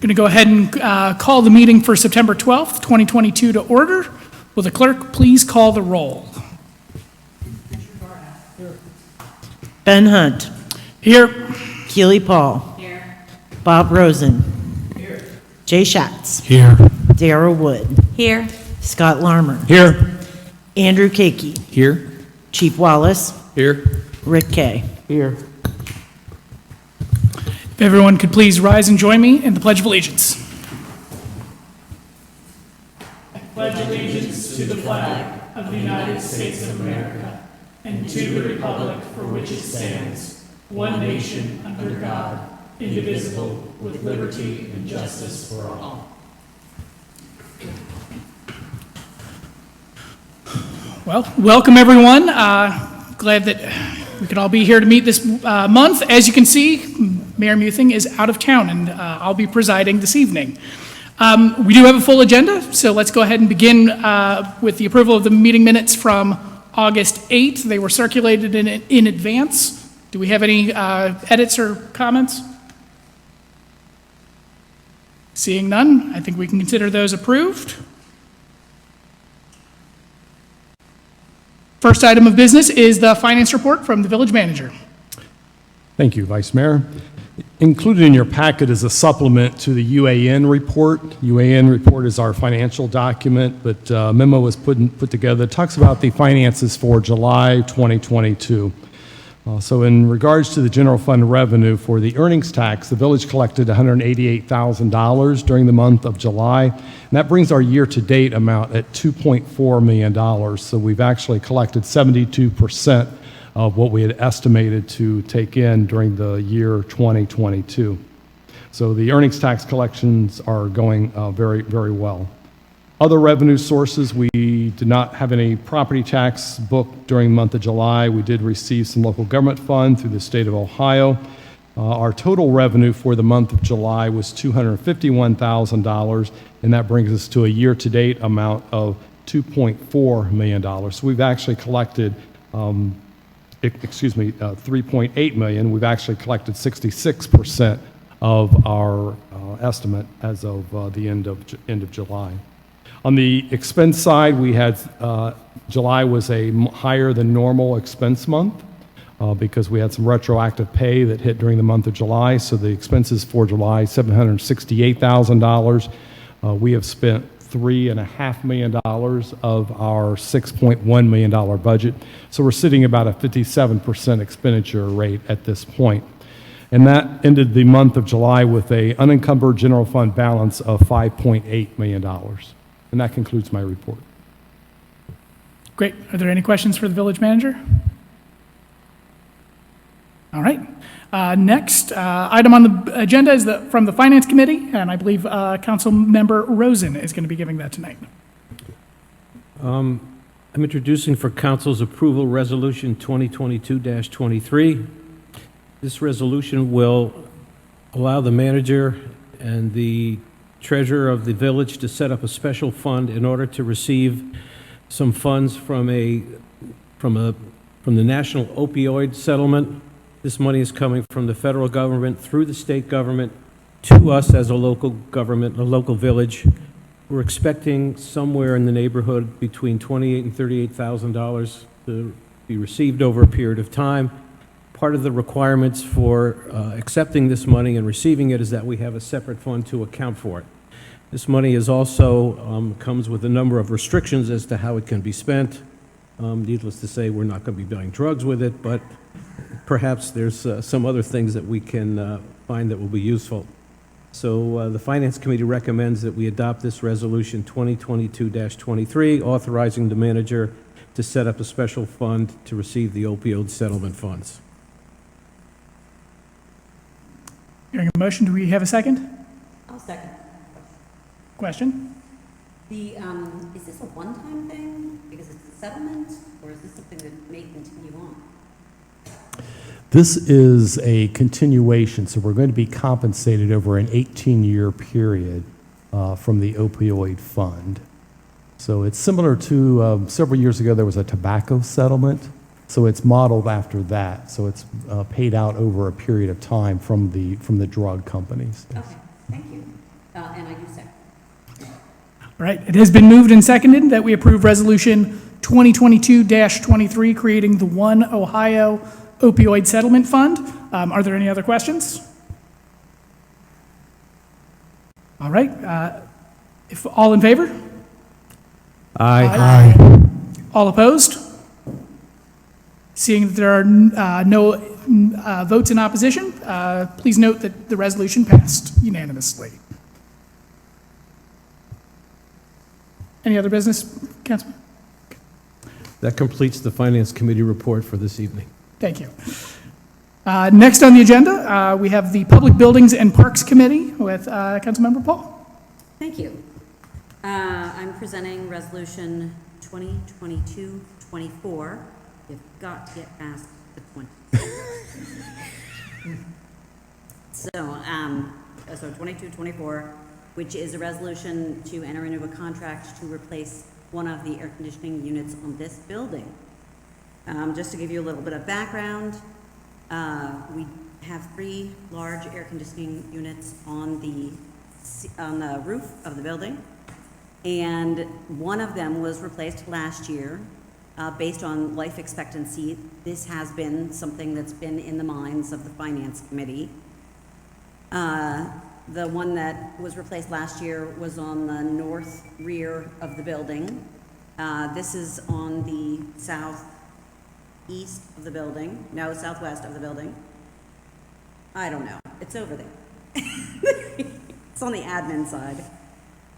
Going to go ahead and call the meeting for September 12th, 2022 to order. Will the clerk please call the roll? Ben Hunt. Here. Keely Paul. Here. Bob Rosen. Here. Jay Schatz. Here. Darrell Wood. Here. Scott Larmer. Here. Andrew Kakey. Here. Chief Wallace. Here. Rick Kay. Here. If everyone could please rise and join me in the Pledge of Allegiance. I pledge allegiance to the flag of the United States of America and to the republic for which it stands, one nation under God, indivisible, with liberty and justice for all. Well, welcome everyone. Glad that we could all be here to meet this month. As you can see, Mayor Muthing is out of town, and I'll be presiding this evening. We do have a full agenda, so let's go ahead and begin with the approval of the meeting minutes from August 8th. They were circulated in advance. Do we have any edits or comments? Seeing none, I think we can consider those approved. First item of business is the finance report from the village manager. Thank you, Vice Mayor. Included in your packet is a supplement to the UAN report. UAN report is our financial document, but a memo was put together that talks about the finances for July 2022. So in regards to the general fund revenue for the earnings tax, the village collected $188,000 during the month of July, and that brings our year-to-date amount at $2.4 million. So we've actually collected 72% of what we had estimated to take in during the year 2022. So the earnings tax collections are going very, very well. Other revenue sources, we did not have any property tax booked during the month of July. We did receive some local government fund through the state of Ohio. Our total revenue for the month of July was $251,000, and that brings us to a year-to-date amount of $2.4 million. So we've actually collected, $3.8 million. We've actually collected 66% of our estimate as of the end of July. On the expense side, we had July was a higher than normal expense month because we had some retroactive pay that hit during the month of July. So the expenses for July, $768,000. We have spent $3.5 million of our $6.1 million budget. So we're sitting about a 57% expenditure rate at this point. And that ended the month of July with a unencumbered general fund balance of $5.8 million. And that concludes my report. Great. Are there any questions for the village manager? All right. Next item on the agenda is from the Finance Committee, and I believe Council Member Rosen is going to be giving that tonight. I'm introducing for Council's approval Resolution 2022-23. This resolution will allow the manager and the treasurer of the village to set up a special fund in order to receive some funds from the national opioid settlement. This money is coming from the federal government through the state government to us as a local government, a local village. We're expecting somewhere in the neighborhood between $28,000 and $38,000 to be received over a period of time. Part of the requirements for accepting this money and receiving it is that we have a separate fund to account for it. This money is also comes with a number of restrictions as to how it can be spent. Needless to say, we're not going to be buying drugs with it, but perhaps there's some other things that we can find that will be useful. So the Finance Committee recommends that we adopt this resolution 2022-23, authorizing the manager to set up a special fund to receive the opioid settlement funds. Hearing a motion, do we have a second? I'll second. Question? Is this a one-time thing because it's a settlement, or is this something that may continue on? This is a continuation, so we're going to be compensated over an 18-year period from the opioid fund. So it's similar to several years ago there was a tobacco settlement, so it's modeled after that. So it's paid out over a period of time from the drug companies. Okay, thank you. And I do second. All right, it has been moved and seconded that we approve Resolution 2022-23, creating the One Ohio Opioid Settlement Fund. Are there any other questions? All right, if all in favor? Aye. All opposed? Seeing that there are no votes in opposition, please note that the resolution passed unanimously. Any other business, Councilman? That completes the Finance Committee report for this evening. Thank you. Next on the agenda, we have the Public Buildings and Parks Committee with Councilmember Paul. Thank you. I'm presenting Resolution 2022-24. You've got to get past the 20. So 22-24, which is a resolution to enter into a contract to replace one of the air conditioning units on this building. Just to give you a little bit of background, we have 3 large air conditioning units on the roof of the building, and one of them was replaced last year based on life expectancy. This has been something that's been in the minds of the Finance Committee. The one that was replaced last year was on the north rear of the building. This is on the southeast of the building. No, southwest of the building. I don't know. It's over there. It's on the admin side.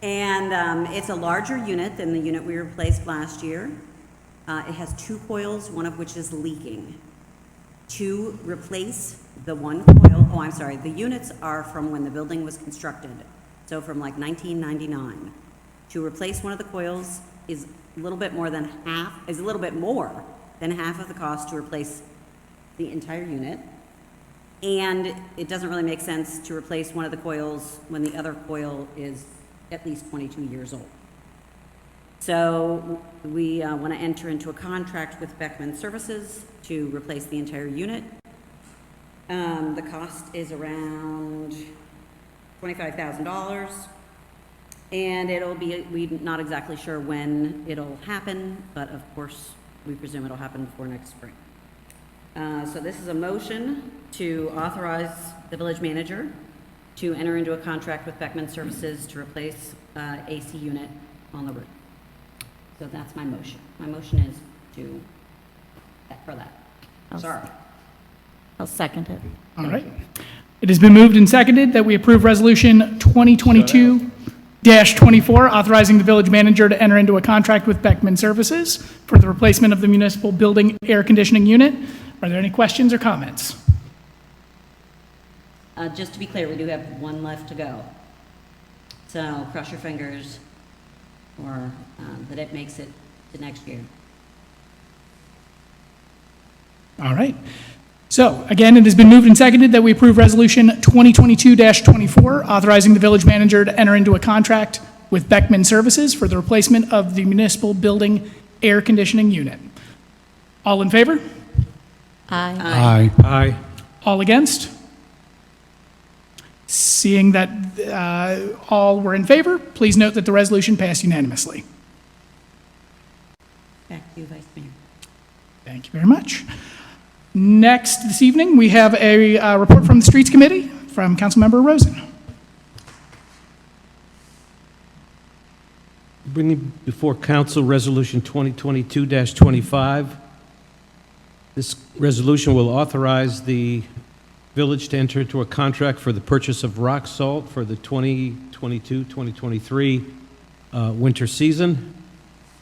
And it's a larger unit than the unit we replaced last year. It has 2 coils, one of which is leaking. To replace the one coil, the units are from when the building was constructed, so from like 1999. To replace one of the coils is a little bit more than half of the cost to replace the entire unit. And it doesn't really make sense to replace one of the coils when the other coil is at least 22 years old. So we want to enter into a contract with Beckman Services to replace the entire unit. The cost is around $25,000, and we're not exactly sure when it'll happen, but of course we presume it'll happen before next spring. So this is a motion to authorize the village manager to enter into a contract with Beckman Services to replace AC unit on the roof. So that's my motion. My motion is for that. Sorry. I'll second it. All right. It has been moved and seconded that we approve Resolution 2022-24, authorizing the village manager to enter into a contract with Beckman Services for the replacement of the municipal building air conditioning unit. Are there any questions or comments? Just to be clear, we do have one left to go. So cross your fingers or that it makes it to next year. All right. So, again, it has been moved and seconded that we approve Resolution 2022-24, authorizing the village manager to enter into a contract with Beckman Services for the replacement of the municipal building air conditioning unit. All in favor? Aye. Aye. All against? Seeing that all were in favor, please note that the resolution passed unanimously. Back to you, Vice Mayor. Thank you very much. Next this evening, we have a report from the Streets Committee from Councilmember Rosen. Bringing before Council Resolution 2022-25. This resolution will authorize the village to enter into a contract for the purchase of rock salt for the 2022-2023 winter season.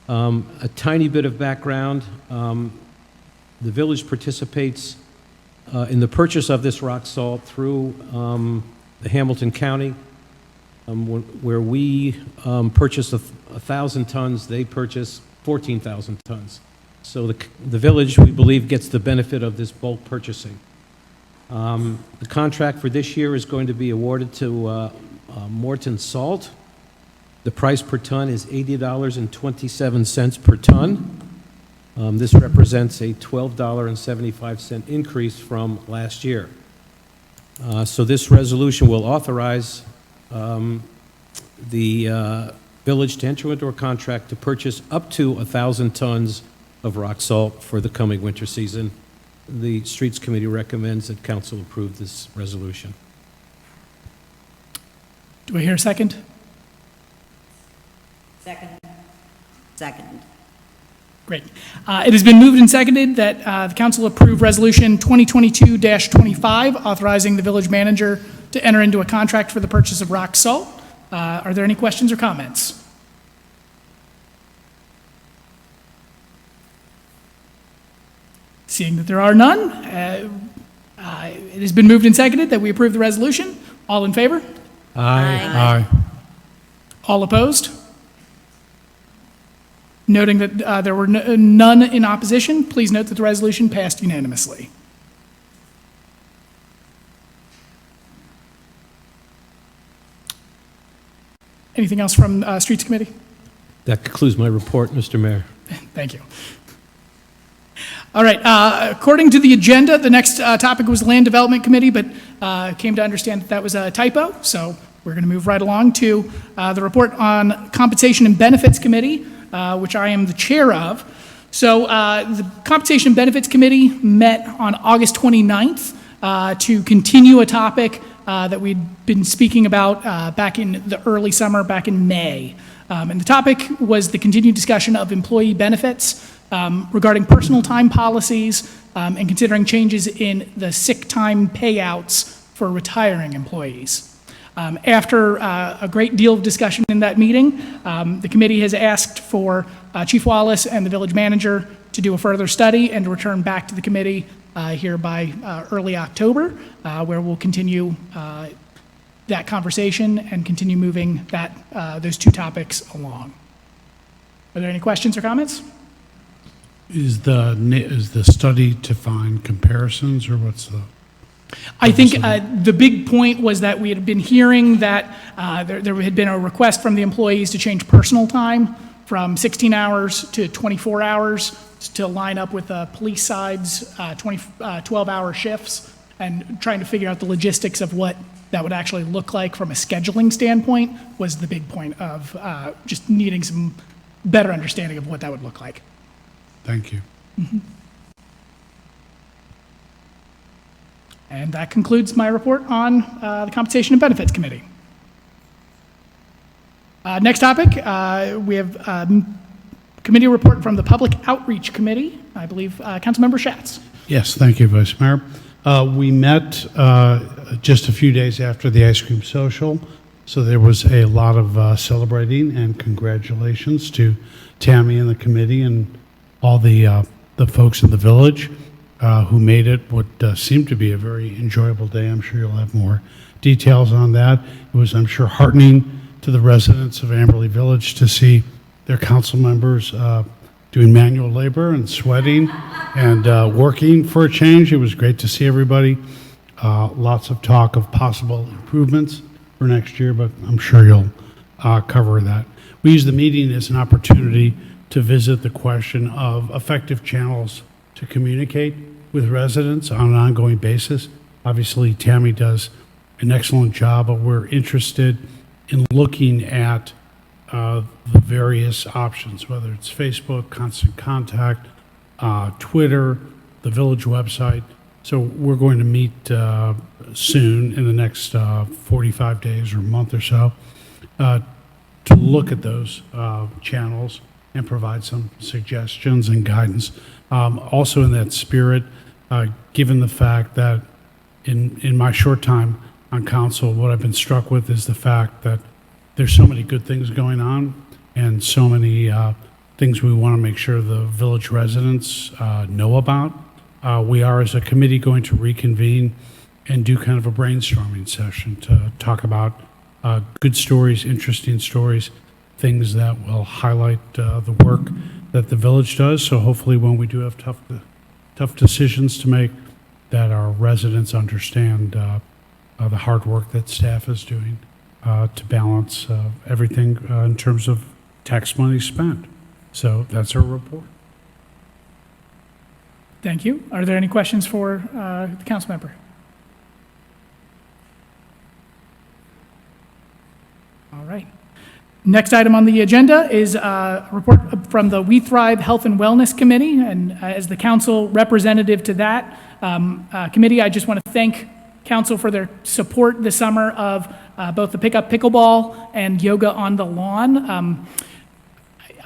A tiny bit of background. The village participates in the purchase of this rock salt through the Hamilton County, where we purchase 1,000 tons, they purchase 14,000 tons. So the village, we believe, gets the benefit of this bulk purchasing. The contract for this year is going to be awarded to Morton Salt. The price per ton is $80.27 per ton. This represents a $12.75 increase from last year. So this resolution will authorize the village to enter into a contract to purchase up to 1,000 tons of rock salt for the coming winter season. The Streets Committee recommends that council approve this resolution. Do I hear a second? Second. Great. It has been moved and seconded that the council approve Resolution 2022-25, authorizing the village manager to enter into a contract for the purchase of rock salt. Are there any questions or comments? Seeing that there are none, it has been moved and seconded that we approve the resolution. All in favor? Aye. All opposed? Noting that there were none in opposition, please note that the resolution passed unanimously. Anything else from Streets Committee? That concludes my report, Mr. Mayor. Thank you. All right, according to the agenda, the next topic was Land Development Committee, but came to understand that that was a typo, so we're going to move right along to the report on Compensation and Benefits Committee, which I am the chair of. So the Compensation and Benefits Committee met on August 29th to continue a topic that we'd been speaking about back in the early summer, back in May. And the topic was the continued discussion of employee benefits regarding personal time policies and considering changes in the sick time payouts for retiring employees. After a great deal of discussion in that meeting, the committee has asked for Chief Wallace and the village manager to do a further study and to return back to the committee here by early October, where we'll continue that conversation and continue moving those two topics along. Are there any questions or comments? Is the study to find comparisons, or what's the? I think the big point was that we had been hearing that there had been a request from the employees to change personal time from 16 hours to 24 hours to line up with the police side's 12-hour shifts, and trying to figure out the logistics of what that would actually look like from a scheduling standpoint was the big point of just needing some better understanding of what that would look like. Thank you. Mm-hmm. And that concludes my report on the Compensation and Benefits Committee. Next topic, we have committee report from the Public Outreach Committee. I believe Councilmember Schatz. Yes, thank you, Vice Mayor. We met just a few days after the ice cream social, so there was a lot of celebrating, and congratulations to Tammy and the committee and all the folks in the village who made it what seemed to be a very enjoyable day. I'm sure you'll have more details on that. It was, I'm sure, heartening to the residents of Amberley Village to see their council members doing manual labor and sweating and working for a change. It was great to see everybody. Lots of talk of possible improvements for next year, but I'm sure you'll cover that. We use the meeting as an opportunity to visit the question of effective channels to communicate with residents on an ongoing basis. Obviously, Tammy does an excellent job, but we're interested in looking at the various options, whether it's Facebook, Constant Contact, Twitter, the village website. So we're going to meet soon in the next 45 days or a month or so to look at those channels and provide some suggestions and guidance. Also in that spirit, given the fact that in my short time on council, what I've been struck with is the fact that there's so many good things going on and so many things we want to make sure the village residents know about. We are, as a committee, going to reconvene and do kind of a brainstorming session to talk about good stories, interesting stories, things that will highlight the work that the village does. So hopefully when we do have tough decisions to make, that our residents understand the hard work that staff is doing to balance everything in terms of tax money spent. So that's our report. Thank you. Are there any questions for the council member? All right. Next item on the agenda is a report from the We Thrive Health and Wellness Committee, and as the council representative to that committee, I just want to thank council for their support this summer of both the pickup pickleball and yoga on the lawn.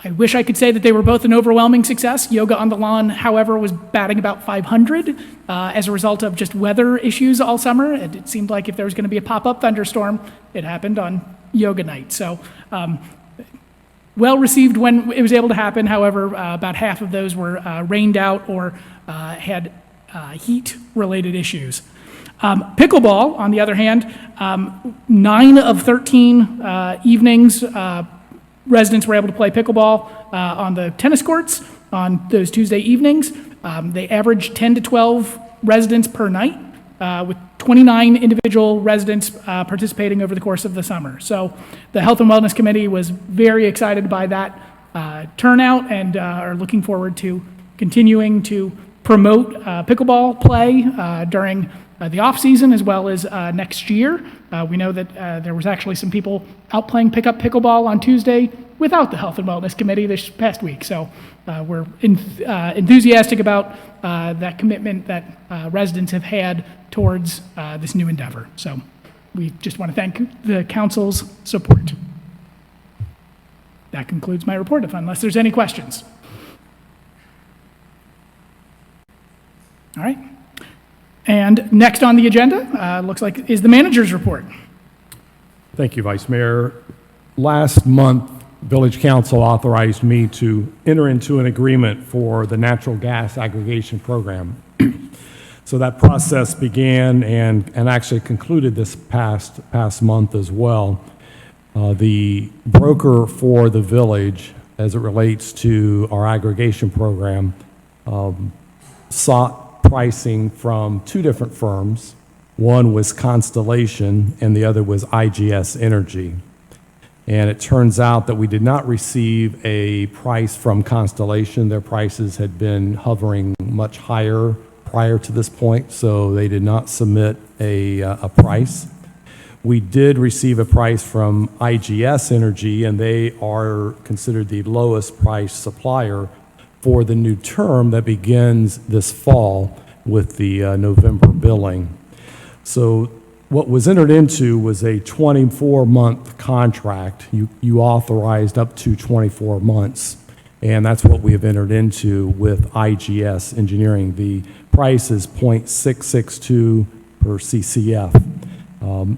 I wish I could say that they were both an overwhelming success. Yoga on the lawn, however, was batting about 500 as a result of just weather issues all summer. It seemed like if there was going to be a pop-up thunderstorm, it happened on yoga night. So well received when it was able to happen. However, about half of those were rained out or had heat-related issues. Pickleball, on the other hand, 9 of 13 evenings, residents were able to play pickleball on the tennis courts on those Tuesday evenings. They averaged 10 to 12 residents per night, with 29 individual residents participating over the course of the summer. So the Health and Wellness Committee was very excited by that turnout and are looking forward to continuing to promote pickleball play during the off-season as well as next year. We know that there was actually some people out playing pickup pickleball on Tuesday without the Health and Wellness Committee this past week. So we're enthusiastic about that commitment that residents have had towards this new endeavor. So we just want to thank the council's support. That concludes my report, unless there's any questions. All right. And next on the agenda, looks like, is the manager's report. Thank you, Vice Mayor. Last month, Village Council authorized me to enter into an agreement for the natural gas aggregation program. So that process began and actually concluded this past month as well. The broker for the village, as it relates to our aggregation program, sought pricing from 2 different firms. One was Constellation and the other was IGS Energy. And it turns out that we did not receive a price from Constellation. Their prices had been hovering much higher prior to this point, so they did not submit a price. We did receive a price from IGS Energy, and they are considered the lowest price supplier for the new term that begins this fall with the November billing. So what was entered into was a 24-month contract. You authorized up to 24 months, and that's what we have entered into with IGS Engineering. The price is .662 per CCF.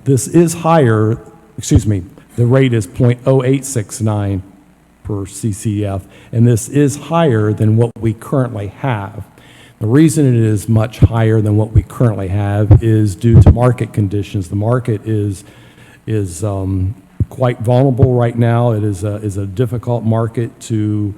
This is higher, the rate is .0869 per CCF, and this is higher than what we currently have. The reason it is much higher than what we currently have is due to market conditions. The market is quite vulnerable right now. It is a difficult market to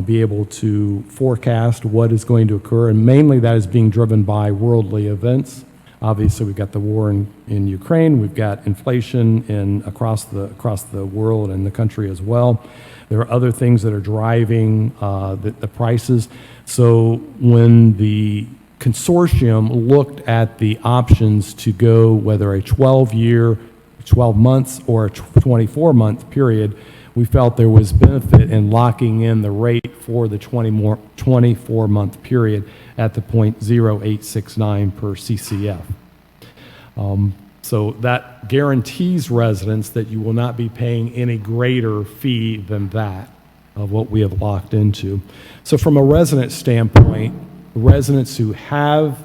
be able to forecast what is going to occur, and mainly that is being driven by worldly events. Obviously, we've got the war in Ukraine. We've got inflation across the world and the country as well. There are other things that are driving the prices. So when the consortium looked at the options to go whether a 12 months, or a 24-month period, we felt there was benefit in locking in the rate for the 24-month period at the .0869 per CCF. So that guarantees residents that you will not be paying any greater fee than that of what we have locked into. So from a resident standpoint, residents who have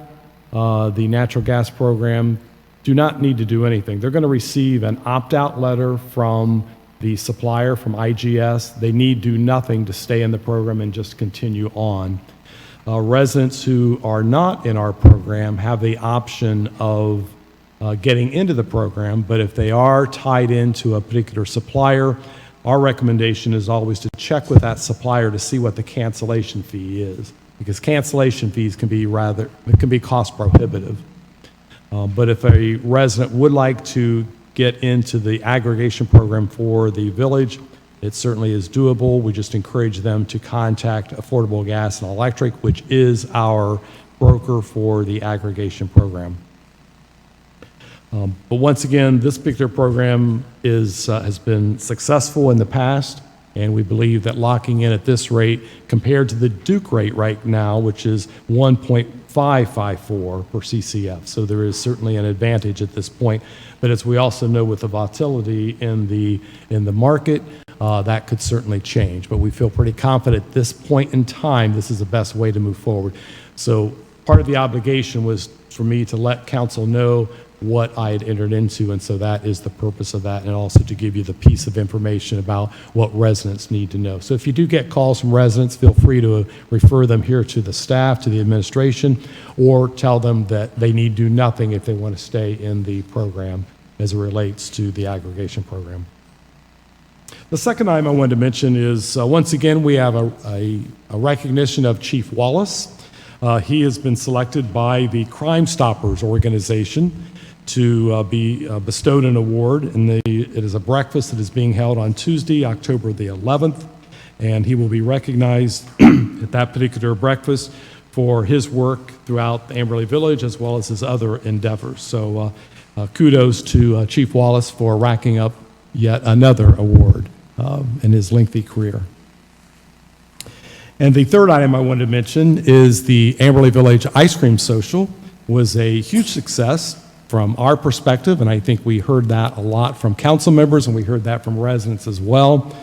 the natural gas program do not need to do anything. They're going to receive an opt-out letter from the supplier, from IGS. They need do nothing to stay in the program and just continue on. Residents who are not in our program have the option of getting into the program, but if they are tied into a particular supplier, our recommendation is always to check with that supplier to see what the cancellation fee is, because cancellation fees can be cost prohibitive. But if a resident would like to get into the aggregation program for the village, it certainly is doable. We just encourage them to contact Affordable Gas and Electric, which is our broker for the aggregation program. But once again, this particular program has been successful in the past, and we believe that locking in at this rate compared to the Duke rate right now, which is 1.554 per CCF. So there is certainly an advantage at this point. But as we also know with the volatility in the market, that could certainly change. But we feel pretty confident at this point in time, this is the best way to move forward. So part of the obligation was for me to let council know what I had entered into, and so that is the purpose of that, and also to give you the piece of information about what residents need to know. So if you do get calls from residents, feel free to refer them here to the staff, to the administration, or tell them that they need do nothing if they want to stay in the program as it relates to the aggregation program. The second item I wanted to mention is, once again, we have a recognition of Chief Wallace. He has been selected by the Crime Stoppers organization to be bestowed an award, and it is a breakfast that is being held on Tuesday, October the 11th, and he will be recognized at that particular breakfast for his work throughout the Amberley Village as well as his other endeavors. So kudos to Chief Wallace for racking up yet another award in his lengthy career. And the third item I wanted to mention is the Amberley Village Ice Cream Social was a huge success from our perspective, and I think we heard that a lot from council members, and we heard that from residents as well.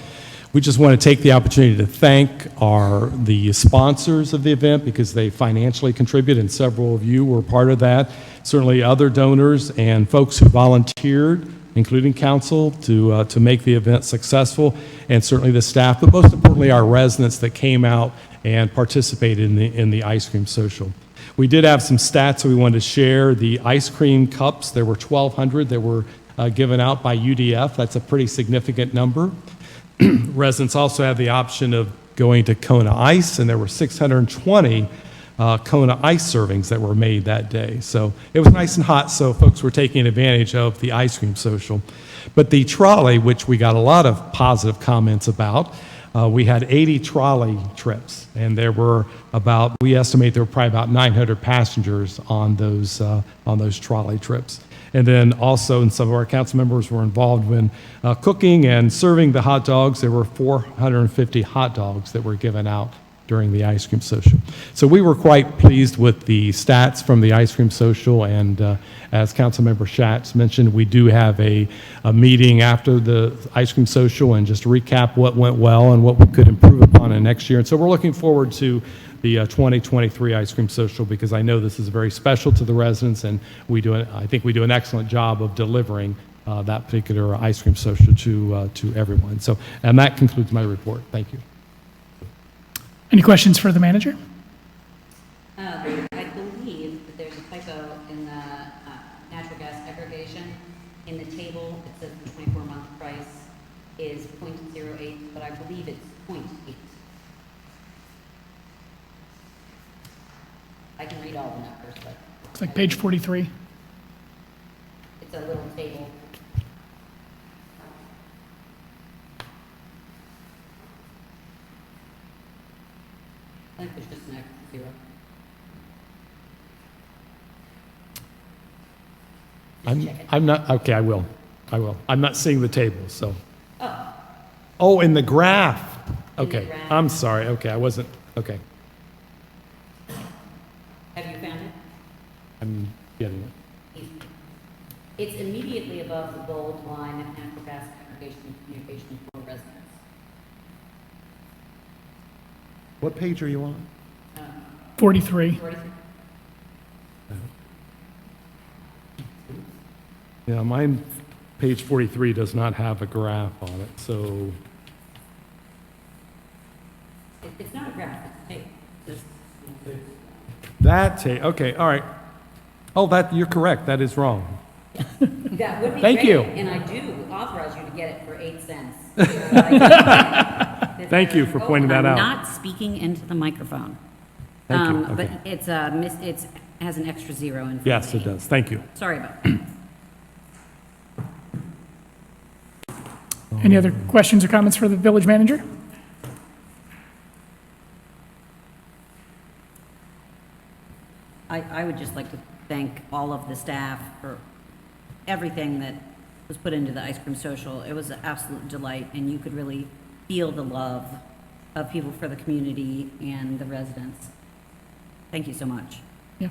We just want to take the opportunity to thank the sponsors of the event because they financially contribute, and several of you were part of that. Certainly other donors and folks who volunteered, including council, to make the event successful, and certainly the staff, but most importantly our residents that came out and participated in the ice cream social. We did have some stats that we wanted to share. The ice cream cups, there were 1,200 that were given out by UDF. That's a pretty significant number. Residents also have the option of going to Kona Ice, and there were 620 Kona Ice servings that were made that day. So it was nice and hot, so folks were taking advantage of the ice cream social. But the trolley, which we got a lot of positive comments about, we had 80 trolley trips, and there were we estimate there were probably about 900 passengers on those trolley trips. And then also, and some of our council members were involved in cooking and serving the hot dogs. There were 450 hot dogs that were given out during the ice cream social. So we were quite pleased with the stats from the ice cream social, and as Councilmember Schatz mentioned, we do have a meeting after the ice cream social and just to recap what went well and what we could improve upon in next year. And so we're looking forward to the 2023 ice cream social because I know this is very special to the residents, and I think we do an excellent job of delivering that particular ice cream social to everyone. So, and that concludes my report. Thank you. Any questions for the manager? I believe that there's a typo in the natural gas aggregation. In the table, it says the 24-month price is 0.08, but I believe it's 0.8. I can read all the numbers, but... It's like page 43. It's a little table. I think there's just an extra zero. I'm not, okay, I will. I'm not seeing the table, so. Oh, in the graph. Okay, graph. I'm sorry. Okay, I wasn't, okay. Have you found it? I'm getting it. It's immediately above the bold line of natural gas aggregation and communication for residents. What page are you on? 43. 43. Yeah, mine, page 43 does not have a graph on it, so. It's not a graph, it's a tape. Okay, all right. Oh, you're correct, that is wrong. That would be Thank great, you. And I do authorize you to get it for 8 cents. Thank you for pointing that out. I'm not speaking into the microphone. Thank you, But okay. it's has an extra zero in front Yes, of it me. does, thank you. Sorry about that. Any other questions or comments for the village manager? I would just like to thank all of the staff for everything that was put into the ice cream social. It was an absolute delight, and you could really feel the love of people for the community and the residents. Thank you so much. Yeah.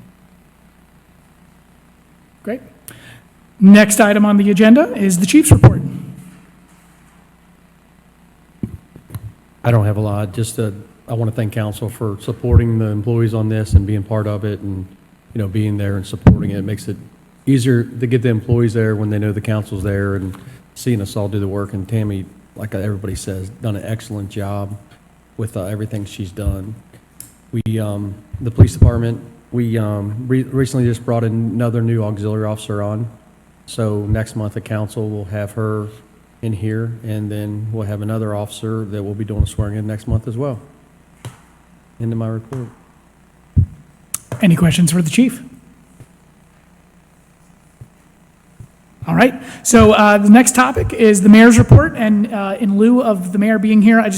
Great. Next item on the agenda is the chief's report. I don't have a lot, just I want to thank council for supporting the employees on this and being part of it and, you know, being there and supporting it. It makes it easier to get the employees there when they know the council's there and seeing us all do the work. And Tammy, like everybody says, done an excellent job with everything she's done. We, the police department, we recently just brought another new auxiliary officer on. So next month, the council will have her in here, and then we'll have another officer that will be doing a swearing in next month as well. End of my report. Any questions for the chief? All right, so the next topic is the mayor's report, and in lieu of the mayor being here, I'm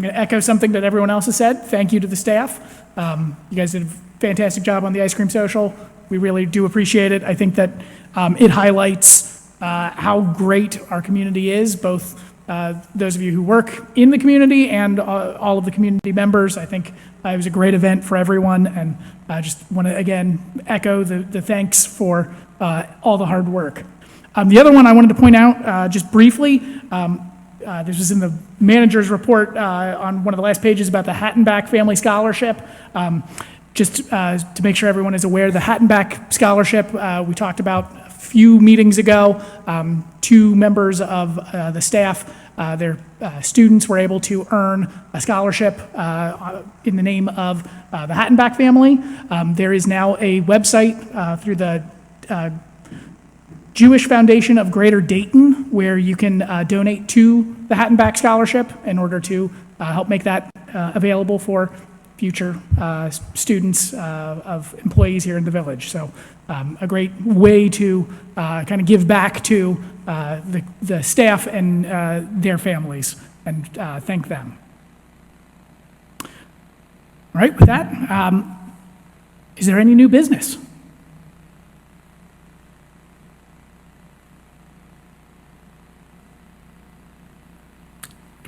going to echo something that everyone else has said. Thank you to the staff. You guys did a fantastic job on the ice cream social. We really do appreciate it. I think that it highlights how great our community is, both those of you who work in the community and all of the community members. I think it was a great event for everyone, and I just want to, again, echo the thanks for all the hard work. The other one I wanted to point out just briefly, this was in the manager's report on one of the last pages about the Hattenback Family Scholarship. Just to make sure everyone is aware, the Hattenback Scholarship, we talked about a few meetings ago. Two members of the staff, their students were able to earn a scholarship in the name of the Hattenback family. There is now a website through the Jewish Foundation of Greater Dayton where you can donate to the Hattenback Scholarship in order to help make that available for future students of employees here in the village. So a great way to kind of give back to the staff and their families and thank them. All right, with that, is there any new business?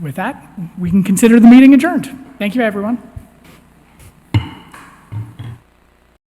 With that, we can consider the meeting adjourned. Thank you, everyone.